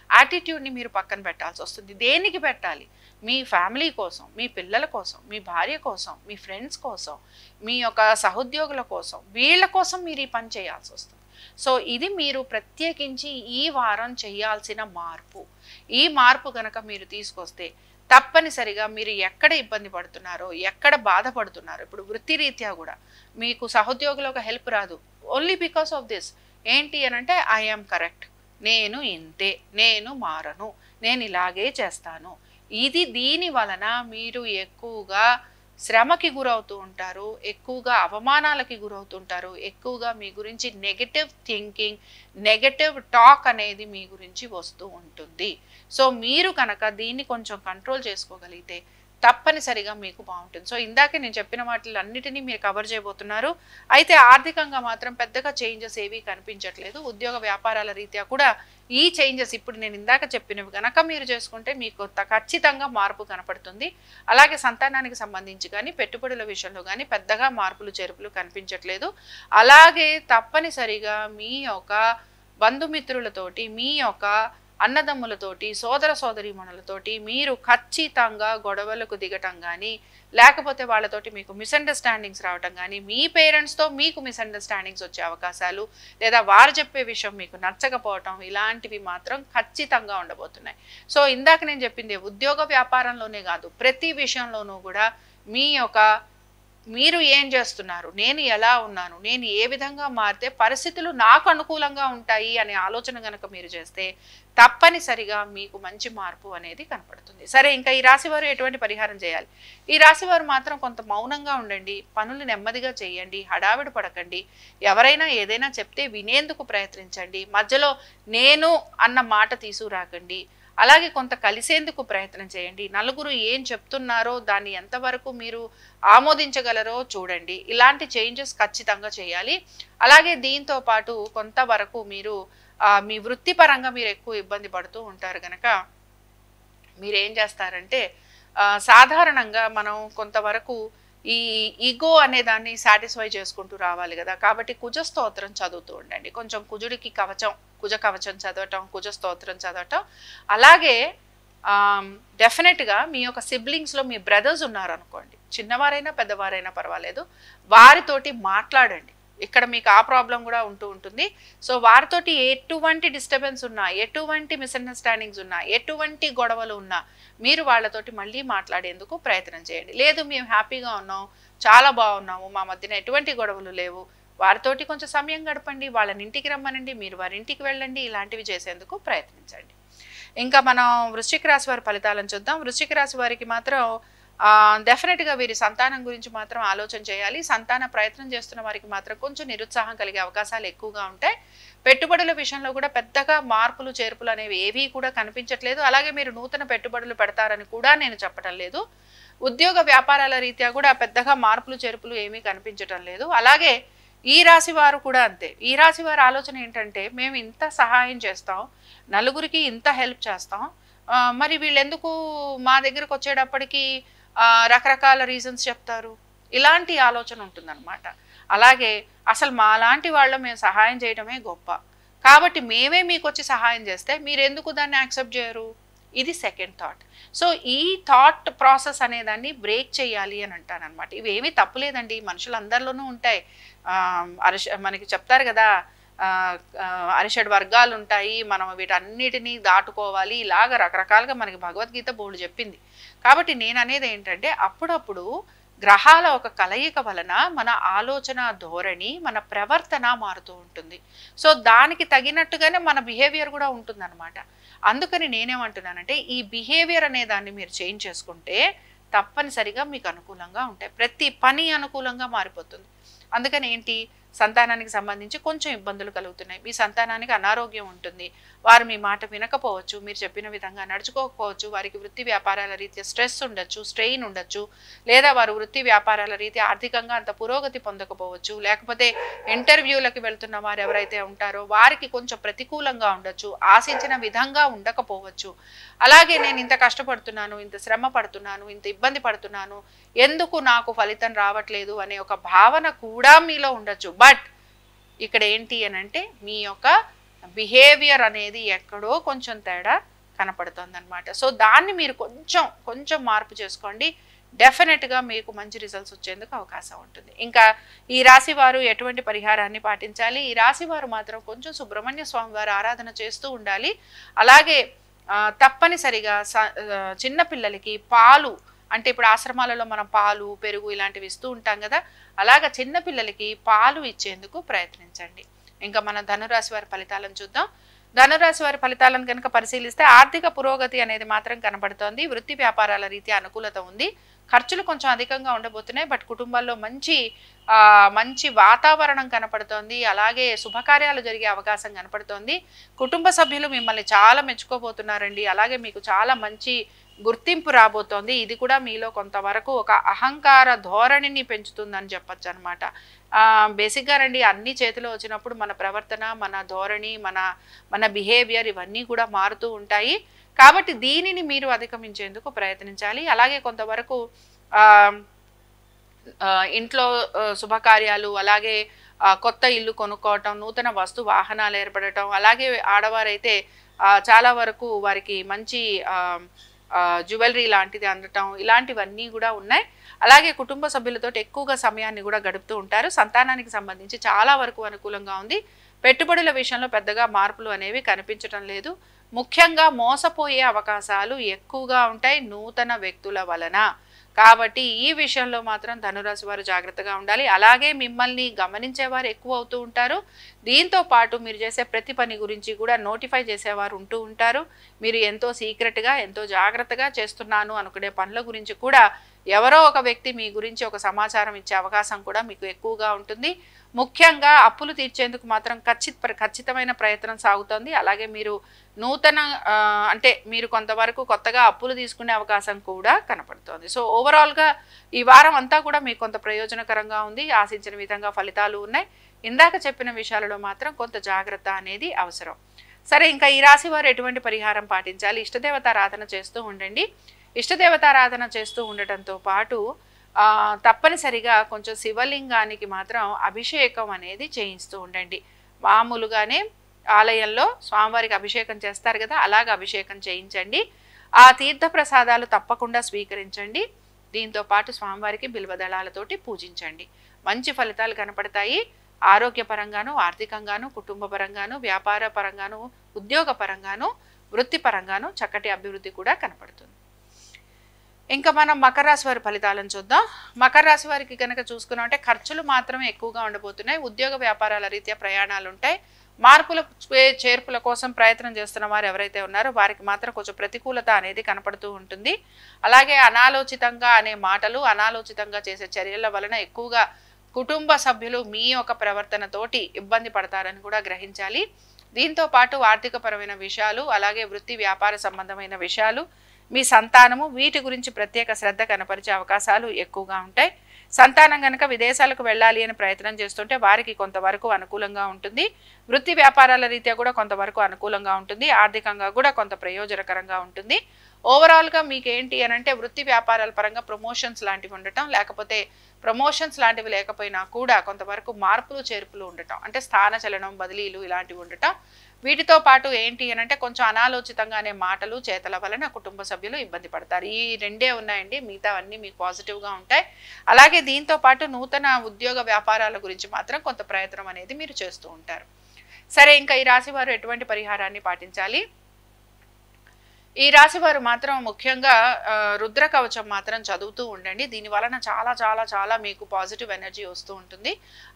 యాటిట్యూడ్ని మీరు పక్కన పెట్టాల్సి వస్తుంది. దేనికి పెట్టాలి? మీ ఫ్యామిలీ కోసం, మీ పిల్లల కోసం, మీ భార్య కోసం, మీ ఫ్రెండ్స్ కోసం, మీ యొక్క సహోద్యోగుల కోసం, వీళ్ళ కోసం మీరు ఈ పని చేయాల్సి వస్తుంది. సో ఇది మీరు ప్రత్యేకించి ఈ వారం చేయాల్సిన మార్పు. ఈ మార్పు కనుక మీరు తీసుకొస్తే తప్పనిసరిగా మీరు ఎక్కడ ఇబ్బంది పడుతున్నారో, ఎక్కడ బాధపడుతున్నారో, ఇప్పుడు వృత్తిరీత్యా కూడా మీకు సహోద్యోగుల ఒక హెల్ప్ రాదు, ఓన్లీ బికాస్ ఆఫ్ దిస్. ఏంటి అని అంటే ఐఎమ్ కరెక్ట్, నేను ఇంతే, నేను మారను, నేను ఇలాగే చేస్తాను. దీని వలన మీరు ఎక్కువగా శ్రమకి గురవుతూ ఉంటారు, ఎక్కువగా అవమానాలకి గురవుతుంటారు, ఎక్కువగా మీ గురించి నెగటివ్ థింకింగ్, నెగటివ్ టాక్ అనేది మీ గురించి వస్తూ ఉంటుంది. సో మీరు కనుక దీన్ని కొంచెం కంట్రోల్ చేసుకోగలిగితే తప్పనిసరిగా మీకు బాగుంటుంది. సో ఇందాకే నేను చెప్పిన వాటిలన్నిటినీ మీరు కవర్ చేయబోతున్నారు. అయితే ఆర్థికంగా మాత్రం పెద్దగా చేంజెస్ ఏవీ కనిపించట్లేదు. ఉద్యోగ వ్యాపారాల రీత్యా కూడా ఈ చేంజెస్ ఇప్పుడు నేను ఇందాక చెప్పినవి కనుక మీరు చేసుకుంటే మీకు ఖచ్చితంగా మార్పు కనపడుతుంది. అలాగే సంతానానికి సంబంధించి కానీ పెట్టుబడుల విషయంలో కానీ పెద్దగా మార్పులు చేర్పులు కనిపించట్లేదు. అలాగే తప్పనిసరిగా మీ యొక్క బంధుమిత్రులతోటి, మీ యొక్క అన్నదమ్ములతోటి, సోదర సోదరీమణులతోటి మీరు ఖచ్చితంగా గొడవలకు దిగటం కానీ, లేకపోతే వాళ్ళతోటి మీకు మిస్అండర్స్టాండింగ్స్ రావటం కానీ, మీ పేరెంట్స్తో మీకు మిస్అండర్స్టాండింగ్స్ వచ్చే అవకాశాలు, లేదా వారు చెప్పే విషయం మీకు నచ్చకపోవటం, ఇలాంటివి మాత్రం ఖచ్చితంగా ఉండబోతున్నాయి. సో ఇందాక నేను చెప్పింది ఉద్యోగ వ్యాపారంలోనే కాదు, ప్రతి విషయంలోనూ కూడా మీరు ఏం చేస్తున్నారు, నేను ఎలా ఉన్నాను, నేను ఏ విధంగా మారితే పరిస్థితులు నాకు అనుకూలంగా ఉంటాయి అనే ఆలోచన కనుక మీరు చేస్తే తప్పనిసరిగా మీకు మంచి మార్పు అనేది కనపడుతుంది. సరే, ఇంకా ఈ రాశి వారు ఎటువంటి పరిహారం చేయాలి? ఈ రాశి వారు మాత్రం కొంత మౌనంగా ఉండండి, పనులు నెమ్మదిగా చేయండి, హడావిడి పడకండి. ఎవరైనా ఏదైనా చెప్తే వినేందుకు ప్రయత్నించండి, మధ్యలో నేను అన్న మాట తీసుకురాకండి. అలాగే కొంత కలిసేందుకు ప్రయత్నం చేయండి. నలుగురు ఏం చెప్తున్నారో దాన్ని ఎంతవరకు మీరు ఆమోదించగలరో చూడండి. ఇలాంటి చేంజెస్ ఖచ్చితంగా చేయాలి. అలాగే దీంతో పాటు కొంతవరకు మీరు మీ వృత్తిపరంగా మీరు ఎక్కువ ఇబ్బంది పడుతూ ఉంటారు కనుక మీరు ఏం చేస్తారంటే సాధారణంగా మనం కొంతవరకు ఈ ఈగో అనే దాన్ని సాటిస్ఫై చేసుకుంటూ రావాలి కదా. కాబట్టి కుజ స్తోత్రం చదువుతూ ఉండండి. కొంచెం కుజుడికి కుజ కవచం చదవటం, కుజ స్తోత్రం చదవటం. అలాగే డెఫినెట్గా మీ యొక్క సిబ్లింగ్స్లో మీ బ్రదర్స్ ఉన్నారనుకోండి, చిన్నవారైనా పెద్దవారైనా పర్వాలేదు, వారితోటి మాట్లాడండి. ఇక్కడ మీకు ఆ ప్రాబ్లం కూడా ఉంటూ ఉంటుంది. సో వారితోటి ఎటువంటి డిస్టర్బెన్స్ ఉన్నా, ఎటువంటి మిస్అండర్స్టాండింగ్స్ ఉన్నా, ఎటువంటి గొడవలు ఉన్నా మీరు వాళ్ళతోటి మళ్ళీ మాట్లాడేందుకు ప్రయత్నం చేయండి. లేదు మేము హ్యాపీగా ఉన్నాం, చాలా బాగున్నాము, మా మధ్యన ఎటువంటి గొడవలు లేవు, వారితోటి కొంచెం సమయం గడపండి, వాళ్ళని ఇంటికి రమ్మనండి, మీరు వారి ఇంటికి వెళ్ళండి, ఇలాంటివి చేసేందుకు ప్రయత్నించండి. ఇంకా మనం వృశ్చిక రాశి వారి ఫలితాలను చూద్దాం. వృశ్చిక రాశి వారికి మాత్రం డెఫినెట్గా వీరి సంతానం గురించి మాత్రం ఆలోచన చేయాలి. సంతాన ప్రయత్నం చేస్తున్న వారికి మాత్రం కొంచెం నిరుత్సాహం కలిగే అవకాశాలు ఎక్కువగా ఉంటాయి. పెట్టుబడుల విషయంలో కూడా పెద్దగా మార్పులు చేర్పులు అనేవి ఏవీ కూడా కనిపించట్లేదు. అలాగే మీరు నూతన పెట్టుబడులు పెడతారని కూడా నేను చెప్పడం లేదు. ఉద్యోగ వ్యాపారాల రీత్యా కూడా పెద్దగా మార్పులు చేర్పులు ఏమీ కనిపించటం లేదు. అలాగే ఈ రాశి వారు కూడా అంతే. ఈ రాశి వారి ఆలోచన ఏంటంటే మేము ఇంత సహాయం చేస్తాం, నలుగురికి ఇంత హెల్ప్ చేస్తాం, మరి వీళ్ళెందుకు మా దగ్గరకు వచ్చేటప్పటికి రకరకాల రీజన్స్ చెప్తారు, ఇలాంటి ఆలోచన ఉంటుందన్నమాట. అలాగే అసలు మా లాంటి వాళ్ళు మేము సహాయం చేయడమే గొప్ప, కాబట్టి మేమే మీకు వచ్చి సహాయం చేస్తే మీరు ఎందుకు దాన్ని యాక్సెప్ట్ చేయరు, ఇది సెకండ్ థాట్. సో ఈ థాట్ ప్రాసెస్ అనేదాన్ని బ్రేక్ చేయాలి అని అంటానమాట. ఇవేమీ తప్పులేదండి, మనుషులందరిలోనూ ఉంటాయి. మనకి చెప్తారు కదా, అరిషడ్ వర్గాలు ఉంటాయి, మనం వీటన్నిటినీ దాటుకోవాలి, ఇలాగ రకరకాలుగా మనకి భగవద్గీత బోర్డు చెప్పింది. కాబట్టి నేను అనేది ఏంటంటే అప్పుడప్పుడు గ్రహాల ఒక కలయిక వలన మన ఆలోచన ధోరణి, మన ప్రవర్తన మారుతూ ఉంటుంది. సో దానికి తగినట్టుగానే మన బిహేవియర్ కూడా ఉంటుందన్నమాట. అందుకని నేనేమంటున్నానంటే ఈ బిహేవియర్ అనే దాన్ని మీరు చేంజ్ చేసుకుంటే తప్పనిసరిగా మీకు అనుకూలంగా ఉంటాయి, ప్రతి పని అనుకూలంగా మారిపోతుంది. అందుకని ఏంటి, సంతానానికి సంబంధించి కొంచెం ఇబ్బందులు కలుగుతున్నాయి. మీ సంతానానికి అనారోగ్యం ఉంటుంది. వారు మీ మాట వినకపోవచ్చు, మీరు చెప్పిన విధంగా నడుచుకోకపోవచ్చు, వారికి వృత్తి వ్యాపారాల రీత్యా స్ట్రెస్ ఉండొచ్చు, స్ట్రెయిన్ ఉండొచ్చు, లేదా వారు వృత్తి వ్యాపారాల రీత్యా ఆర్థికంగా అంత పురోగతి పొందకపోవచ్చు, లేకపోతే ఇంటర్వ్యూలకు వెళ్తున్న వారు ఎవరైతే ఉంటారో వారికి కొంచెం ప్రతికూలంగా ఉండొచ్చు, ఆశించిన విధంగా ఉండకపోవచ్చు. అలాగే నేను ఇంత కష్టపడుతున్నాను, ఇంత శ్రమ పడుతున్నాను, ఇంత ఇబ్బంది పడుతున్నాను, ఎందుకు నాకు ఫలితం రావట్లేదు అనే ఒక భావన కూడా మీలో ఉండొచ్చు. బట్ ఇక్కడ ఏంటి అని అంటే మీ యొక్క బిహేవియర్ అనేది ఎక్కడో కొంచెం తేడా కనపడుతుంది అనమాట. సో దాన్ని మీరు కొంచెం మార్పు చేసుకోండి. డెఫినెట్గా మీకు మంచి రిజల్ట్స్ వచ్చేందుకు అవకాశం ఉంటుంది. ఇంకా ఈ రాశి వారు ఎటువంటి పరిహారాన్ని పాటించాలి? ఈ రాశి వారు మాత్రం కొంచెం సుబ్రహ్మణ్య స్వామి వారి ఆరాధన చేస్తూ ఉండాలి. అలాగే తప్పనిసరిగా చిన్నపిల్లలకి పాలు, అంటే ఇప్పుడు ఆశ్రమాలలో మనం పాలు, పెరుగు ఇలాంటివి ఇస్తూ ఉంటాం కదా, అలాగా చిన్నపిల్లలకి పాలు ఇచ్చేందుకు ప్రయత్నించండి. ఇంకా మన ధనురాశి వారి ఫలితాలను చూద్దాం. ధనురాశి వారి ఫలితాలను కనుక పరిశీలిస్తే ఆర్థిక పురోగతి అనేది మాత్రం కనబడుతోంది. వృత్తి వ్యాపారాల రీత్యా అనుకూలత ఉంది. ఖర్చులు కొంచెం అధికంగా ఉండబోతున్నాయి. బట్ కుటుంబాల్లో మంచి వాతావరణం కనపడుతోంది. అలాగే శుభకార్యాలు జరిగే అవకాశం కనపడుతోంది. కుటుంబ సభ్యులు మిమ్మల్ని చాలా మెచ్చుకోబోతున్నారండి. అలాగే మీకు చాలా మంచి గుర్తింపు రాబోతోంది. ఇది కూడా మీలో కొంతవరకు ఒక అహంకార ధోరణిని పెంచుతుందని చెప్పచ్చు అనమాట. బేసిక్గా రండి, అన్ని చేతిలో వచ్చినప్పుడు మన ప్రవర్తన, మన ధోరణి, మన బిహేవియర్ ఇవన్నీ కూడా మారుతూ ఉంటాయి. కాబట్టి దీనిని మీరు అధిగమించేందుకు ప్రయత్నించాలి. అలాగే కొంతవరకు ఇంట్లో శుభకార్యాలు, అలాగే కొత్త ఇల్లు కొనుక్కోవటం, నూతన వస్తు వాహనాలు ఏర్పడటం, అలాగే ఆడవారైతే చాలా వరకు వారికి మంచి జ్యువెలరీ లాంటిది అందటం, ఇలాంటివన్నీ కూడా ఉన్నాయి. అలాగే కుటుంబ సభ్యులతో ఎక్కువగా సమయాన్ని కూడా గడుపుతూ ఉంటారు. సంతానానికి సంబంధించి చాలా వరకు అనుకూలంగా ఉంది. పెట్టుబడుల విషయంలో పెద్దగా మార్పులు అనేవి కనిపించడం లేదు. ముఖ్యంగా మోసపోయే అవకాశాలు ఎక్కువగా ఉంటాయి నూతన వ్యక్తుల వలన. కాబట్టి ఈ విషయంలో మాత్రం ధనురాశి వారు జాగ్రత్తగా ఉండాలి. అలాగే మిమ్మల్ని గమనించేవారు ఎక్కువ అవుతూ ఉంటారు. దీంతో పాటు మీరు చేసే ప్రతి పని గురించి కూడా నోటిఫై చేసేవారు ఉంటూ ఉంటారు. మీరు ఎంతో సీక్రెట్గా, ఎంతో జాగ్రత్తగా చేస్తున్నాను అనుకునే పనుల గురించి కూడా ఎవరో ఒక వ్యక్తి మీ గురించి ఒక సమాచారం ఇచ్చే అవకాశం కూడా మీకు ఎక్కువగా ఉంటుంది. ముఖ్యంగా అప్పులు తీర్చేందుకు మాత్రం ఖచ్చితమైన ప్రయత్నం సాగుతోంది. అలాగే మీరు అంటే మీరు కొంతవరకు కొత్తగా అప్పులు తీసుకునే అవకాశం కూడా కనపడుతోంది. సో ఓవరాల్గా ఈ వారం అంతా కూడా మీకు కొంత ప్రయోజనకరంగా ఉంది. ఆశించిన విధంగా ఫలితాలు ఉన్నాయి. ఇందాక చెప్పిన విషయాలలో మాత్రం కొంత జాగ్రత్త అనేది అవసరం. సరే, ఇంకా ఈ రాశి వారు ఎటువంటి పరిహారం పాటించాలి? ఇష్టదేవతారాధన చేస్తూ ఉండండి. ఇష్టదేవతారాధన చేస్తూ ఉండటంతో పాటు తప్పనిసరిగా కొంచెం శివలింగానికి మాత్రం అభిషేకం అనేది చేయిస్తూ ఉండండి. మామూలుగానే ఆలయంలో స్వామివారికి అభిషేకం చేస్తారు కదా, అలాగ అభిషేకం చేయించండి. ఆ తీర్థ ప్రసాదాలు తప్పకుండా స్వీకరించండి. దీంతో పాటు స్వామివారికి బిల్వదళాలతోటి పూజించండి. మంచి ఫలితాలు కనపడతాయి. ఆరోగ్యపరంగాను, ఆర్థికంగాను, కుటుంబ పరంగాను, వ్యాపార పరంగాను, ఉద్యోగ పరంగాను, వృత్తిపరంగాను చక్కటి అభివృద్ధి కూడా కనపడుతుంది. ఇంకా మనం మకర రాశి వారి ఫలితాలను చూద్దాం. మకర రాశి వారికి కనుక చూసుకున్నామంటే ఖర్చులు మాత్రమే ఎక్కువగా ఉండబోతున్నాయి. ఉద్యోగ వ్యాపారాల రీత్యా ప్రయాణాలు ఉంటాయి. మార్పుల చేర్పుల కోసం ప్రయత్నం చేస్తున్న వారు ఎవరైతే ఉన్నారో వారికి మాత్రం కొంచెం ప్రతికూలత అనేది కనపడుతూ ఉంటుంది. అలాగే అనాలోచితంగా అనే మాటలు, అనాలోచితంగా చేసే చర్యల వలన ఎక్కువగా కుటుంబ సభ్యులు మీ యొక్క ప్రవర్తనతోటి ఇబ్బంది పడతారని కూడా గ్రహించాలి. దీంతో పాటు ఆర్థికపరమైన విషయాలు, అలాగే వృత్తి వ్యాపార సంబంధమైన విషయాలు, మీ సంతానము, వీటి గురించి ప్రత్యేక శ్రద్ధ కనపరిచే అవకాశాలు ఎక్కువగా ఉంటాయి. సంతానం కనుక విదేశాలకు వెళ్ళాలి అని ప్రయత్నం చేస్తుంటే వారికి కొంతవరకు అనుకూలంగా ఉంటుంది. వృత్తి వ్యాపారాల రీత్యా కూడా కొంతవరకు అనుకూలంగా ఉంటుంది. ఆర్థికంగా కూడా కొంత ప్రయోజనకరంగా ఉంటుంది. ఓవరాల్గా మీకు ఏంటి అని అంటే వృత్తి వ్యాపారాల పరంగా ప్రమోషన్స్ లాంటివి ఉండటం, లేకపోతే ప్రమోషన్స్ లాంటివి లేకపోయినా కూడా కొంతవరకు మార్పులు చేర్పులు ఉండటం, అంటే స్థాన చలనం, బదిలీలు ఇలాంటివి ఉండటం. వీటితో పాటు ఏంటి అని అంటే కొంచెం అనాలోచితంగానే మాటలు, చేతల వలన కుటుంబ సభ్యులు ఇబ్బంది పడతారు. ఈ రెండే ఉన్నాయండి, మిగతా అన్నీ మీకు పాజిటివ్గా ఉంటాయి. అలాగే దీంతో పాటు నూతన ఉద్యోగ వ్యాపారాల గురించి మాత్రం కొంత ప్రయత్నం అనేది మీరు చేస్తూ ఉంటారు. సరే, ఇంకా ఈ రాశి వారు ఎటువంటి పరిహారాన్ని పాటించాలి? ఈ రాశి వారు మాత్రం ముఖ్యంగా రుద్ర కవచం మాత్రం చదువుతూ ఉండండి. దీని వలన చాలా చాలా చాలా మీకు పాజిటివ్ ఎనర్జీ వస్తూ ఉంటుంది.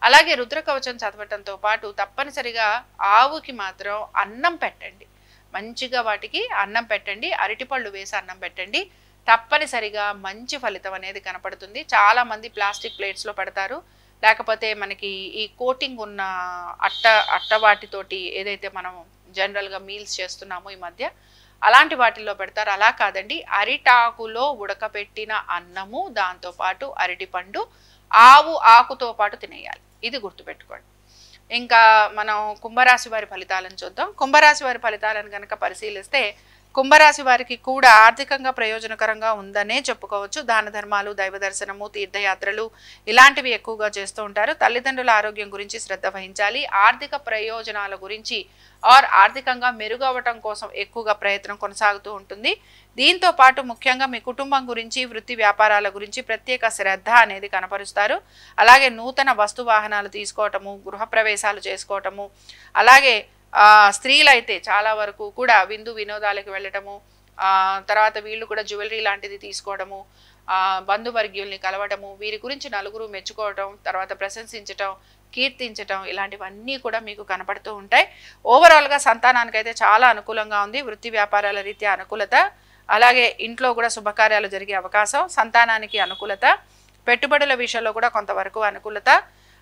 అలాగే రుద్ర కవచం చదవటంతో పాటు తప్పనిసరిగా ఆవుకి మాత్రం అన్నం పెట్టండి. మంచిగా వాటికి అన్నం పెట్టండి. అరటిపళ్ళు వేసి అన్నం పెట్టండి. తప్పనిసరిగా మంచి ఫలితం అనేది కనపడుతుంది. చాలామంది ప్లాస్టిక్ ప్లేట్స్లో పెడతారు. లేకపోతే మనకి ఈ కోటింగ్ ఉన్న అట్ట వాటితోటి ఏదైతే మనం జనరల్గా మీల్స్ చేస్తున్నామో ఈ మధ్య అలాంటి వాటిల్లో పెడతారు. అలా కాదండి, అరిటాకులో ఉడకపెట్టిన అన్నము, దాంతోపాటు అరటిపండు, ఆవు ఆకుతో పాటు తినేయాలి. ఇది గుర్తుపెట్టుకోండి. ఇంకా మనం కుంభరాశి వారి ఫలితాలను చూద్దాం. కుంభరాశి వారి ఫలితాలను కనుక పరిశీలిస్తే కుంభరాశి వారికి కూడా ఆర్థికంగా ప్రయోజనకరంగా ఉందనే చెప్పుకోవచ్చు. దాన ధర్మాలు, దైవ దర్శనము, తీర్థయాత్రలు ఇలాంటివి ఎక్కువగా చేస్తూ ఉంటారు. తల్లిదండ్రుల ఆరోగ్యం గురించి శ్రద్ధ వహించాలి. ఆర్థిక ప్రయోజనాల గురించి ఆర్థికంగా మెరుగవటం కోసం ఎక్కువగా ప్రయత్నం కొనసాగుతూ ఉంటుంది. దీంతో పాటు ముఖ్యంగా మీ కుటుంబం గురించి, వృత్తి వ్యాపారాల గురించి ప్రత్యేక శ్రద్ధ అనేది కనపరుస్తారు. అలాగే నూతన వస్తు వాహనాలు తీసుకోవటము, గృహప్రవేశాలు చేసుకోవటము, అలాగే స్త్రీలైతే చాలా వరకు కూడా విందు వినోదాలకు వెళ్ళటము, తర్వాత వీళ్ళు కూడా జ్యువెలరీ లాంటిది తీసుకోవడము, బంధువర్గీయుల్ని కలవడము, వీరి గురించి నలుగురు మెచ్చుకోవటం, తర్వాత ప్రశంసించటం, కీర్తించటం ఇలాంటివన్నీ కూడా మీకు కనపడుతూ ఉంటాయి. ఓవరాల్గా సంతానానికైతే చాలా అనుకూలంగా ఉంది. వృత్తి వ్యాపారాల రీత్యా అనుకూలత, అలాగే ఇంట్లో కూడా శుభకార్యాలు జరిగే అవకాశం, సంతానానికి అనుకూలత, పెట్టుబడుల విషయంలో కూడా కొంతవరకు అనుకూలత.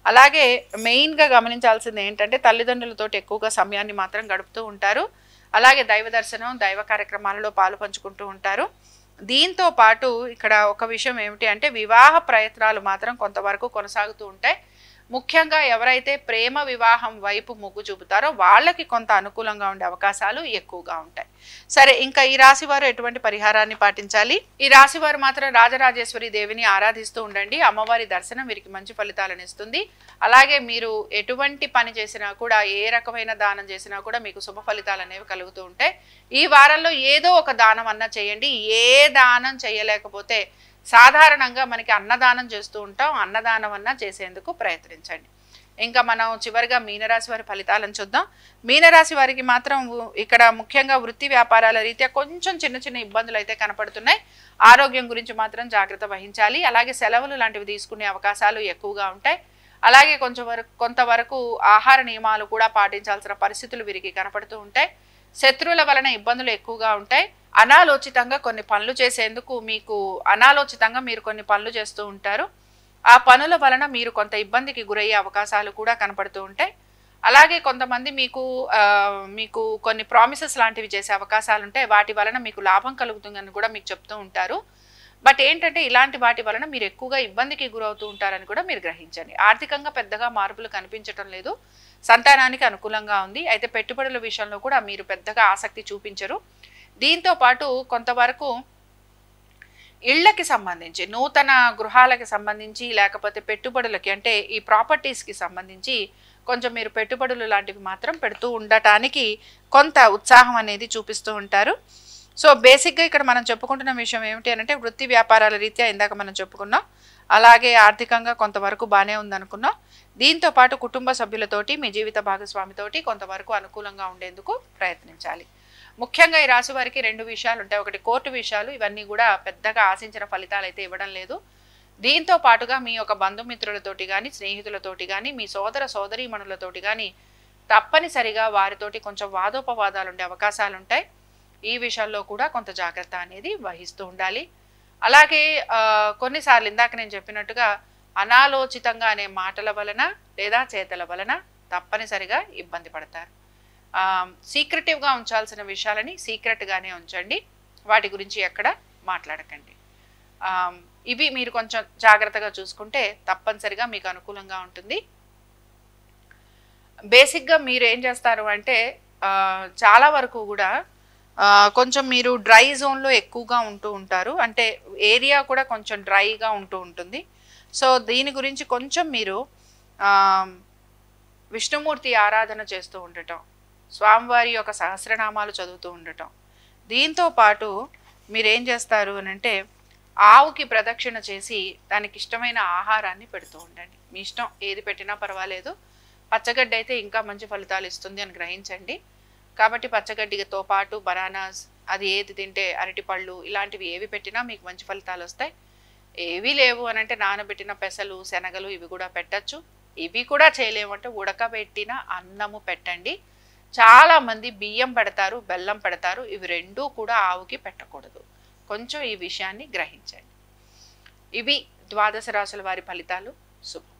అలాగే మెయిన్గా గమనించాల్సింది ఏంటంటే తల్లిదండ్రులతో ఎక్కువగా సమయాన్ని మాత్రం గడుపుతూ ఉంటారు. అలాగే దైవ దర్శనం, దైవ కార్యక్రమాలలో పాలు పంచుకుంటూ ఉంటారు. దీంతో పాటు ఇక్కడ ఒక విషయం ఏమిటి అంటే వివాహ ప్రయత్నాలు మాత్రం కొంతవరకు కొనసాగుతూ ఉంటాయి. ముఖ్యంగా ఎవరైతే ప్రేమ వివాహం వైపు మొగ్గు చూపుతారో వాళ్ళకి కొంత అనుకూలంగా ఉండే అవకాశాలు ఎక్కువగా ఉంటాయి. సరే, ఇంకా ఈ రాశి వారు ఎటువంటి పరిహారాన్ని పాటించాలి? ఈ రాశి వారు మాత్రం రాజరాజేశ్వరి దేవిని ఆరాధిస్తూ ఉండండి. అమ్మవారి దర్శనం వీరికి మంచి ఫలితాలను ఇస్తుంది. అలాగే మీరు ఎటువంటి పని చేసినా కూడా, ఏ రకమైన దానం చేసినా కూడా మీకు శుభ ఫలితాలు అనేవి కలుగుతూ ఉంటాయి. ఈ వారంలో ఏదో ఒక దానం అన్నా చేయండి. ఏ దానం చేయలేకపోతే సాధారణంగా మనకి అన్నదానం చేస్తూ ఉంటాం, అన్నదానం అన్నా చేసేందుకు ప్రయత్నించండి. ఇంకా మనం చివరిగా మీనరాశి వారి ఫలితాలను చూద్దాం. మీనరాశి వారికి మాత్రం ఇక్కడ ముఖ్యంగా వృత్తి వ్యాపారాల రీత్యా కొంచెం చిన్న చిన్న ఇబ్బందులు అయితే కనపడుతున్నాయి. ఆరోగ్యం గురించి మాత్రం జాగ్రత్త వహించాలి. అలాగే సెలవులు లాంటివి తీసుకునే అవకాశాలు ఎక్కువగా ఉంటాయి. అలాగే కొంతవరకు ఆహార నియమాలు కూడా పాటించాల్సిన పరిస్థితులు వీరికి కనపడుతూ ఉంటాయి. శత్రువుల వలన ఇబ్బందులు ఎక్కువగా ఉంటాయి. అనాలోచితంగా కొన్ని పనులు చేసేందుకు మీరు కొన్ని పనులు చేస్తూ ఉంటారు. ఆ పనుల వలన మీరు కొంత ఇబ్బందికి గురయ్యే అవకాశాలు కూడా కనపడుతూ ఉంటాయి. అలాగే కొంతమంది మీకు కొన్ని ప్రామిసెస్ లాంటివి చేసే అవకాశాలు ఉంటాయి. వాటి వలన మీకు లాభం కలుగుతుందని కూడా మీకు చెప్తూ ఉంటారు. బట్ ఏంటంటే ఇలాంటి వాటి వలన మీరు ఎక్కువగా ఇబ్బందికి గురవుతూ ఉంటారని కూడా మీరు గ్రహించండి. ఆర్థికంగా పెద్దగా మార్పులు కనిపించటం లేదు. సంతానానికి అనుకూలంగా ఉంది. అయితే పెట్టుబడుల విషయంలో కూడా మీరు పెద్దగా ఆసక్తి చూపించరు. దీంతో పాటు కొంతవరకు ఇళ్లకి సంబంధించి, నూతన గృహాలకి సంబంధించి, లేకపోతే పెట్టుబడులకి అంటే ఈ ప్రాపర్టీస్కి సంబంధించి కొంచెం మీరు పెట్టుబడులు లాంటివి మాత్రం పెడుతూ ఉండటానికి కొంత ఉత్సాహం అనేది చూపిస్తూ ఉంటారు. సో బేసిక్గా ఇక్కడ మనం చెప్పుకుంటున్న విషయం ఏమిటి అంటే వృత్తి వ్యాపారాల రీత్యా ఇందాక మనం చెప్పుకున్నాం. అలాగే ఆర్థికంగా కొంతవరకు బాగానే ఉందనుకున్నాం. దీంతో పాటు కుటుంబ సభ్యులతోటి, మీ జీవిత భాగస్వామితోటి కొంతవరకు అనుకూలంగా ఉండేందుకు ప్రయత్నించాలి. ముఖ్యంగా ఈ రాశి వారికి 2 విషయాలు ఉంటాయి. ఒకటి కోర్టు విషయాలు, ఇవన్నీ కూడా పెద్దగా ఆశించిన ఫలితాలు అయితే ఇవ్వడం లేదు. దీంతో పాటుగా మీ యొక్క బంధుమిత్రులతోటి కానీ, స్నేహితులతోటి కానీ, మీ సోదర సోదరీమణులతోటి కానీ తప్పనిసరిగా వారితోటి కొంచెం వాదోపవాదాలు ఉండే అవకాశాలు ఉంటాయి. ఈ విషయాల్లో కూడా కొంత జాగ్రత్త అనేది వహిస్తూ ఉండాలి. అలాగే కొన్నిసార్లు ఇందాక నేను చెప్పినట్టుగా అనాలోచితంగా అనే మాటల వలన లేదా చేతల వలన తప్పనిసరిగా ఇబ్బంది పడతారు. సీక్రెటివ్గా ఉంచాల్సిన విషయాలని సీక్రెట్గానే ఉంచండి. వాటి గురించి ఎక్కడ మాట్లాడకండి. ఇవి మీరు కొంచెం జాగ్రత్తగా చూసుకుంటే తప్పనిసరిగా మీకు అనుకూలంగా ఉంటుంది. బేసిక్గా మీరు ఏం చేస్తారు అంటే చాలా వరకు కూడా కొంచెం మీరు డ్రై జోన్లో ఎక్కువగా ఉంటూ ఉంటారు. అంటే ఏరియా కూడా కొంచెం డ్రైగా ఉంటూ ఉంటుంది. సో దీని గురించి కొంచెం మీరు విష్ణుమూర్తి ఆరాధన చేస్తూ ఉండటం, స్వామివారి యొక్క సహస్రనామాలు చదువుతూ ఉండటం, దీంతో పాటు మీరేం చేస్తారు అని అంటే ఆవుకి ప్రదక్షిణ చేసి దానికి ఇష్టమైన ఆహారాన్ని పెడుతూ ఉండండి. మీ ఇష్టం ఏది పెట్టినా పర్వాలేదు. పచ్చగడ్డి అయితే ఇంకా మంచి ఫలితాలు ఇస్తుంది అని గ్రహించండి. కాబట్టి పచ్చగడ్డితో పాటు బనానాస్, అది ఏది తింటే అరటిపళ్ళు, ఇలాంటివి ఏవి పెట్టినా మీకు మంచి ఫలితాలు వస్తాయి. ఏవీ లేవు అని అంటే నానబెట్టిన పెసలు, శనగలు ఇవి కూడా పెట్టచ్చు. ఇవి కూడా చేయలేమంటే ఉడకబెట్టిన అన్నము పెట్టండి. చాలామంది బియ్యం పెడతారు, బెల్లం పెడతారు. ఇవి రెండూ కూడా ఆవుకి పెట్టకూడదు. కొంచెం ఈ విషయాన్ని గ్రహించండి. ఇవి ద్వాదశ రాశుల వారి ఫలితాలు. శుభం.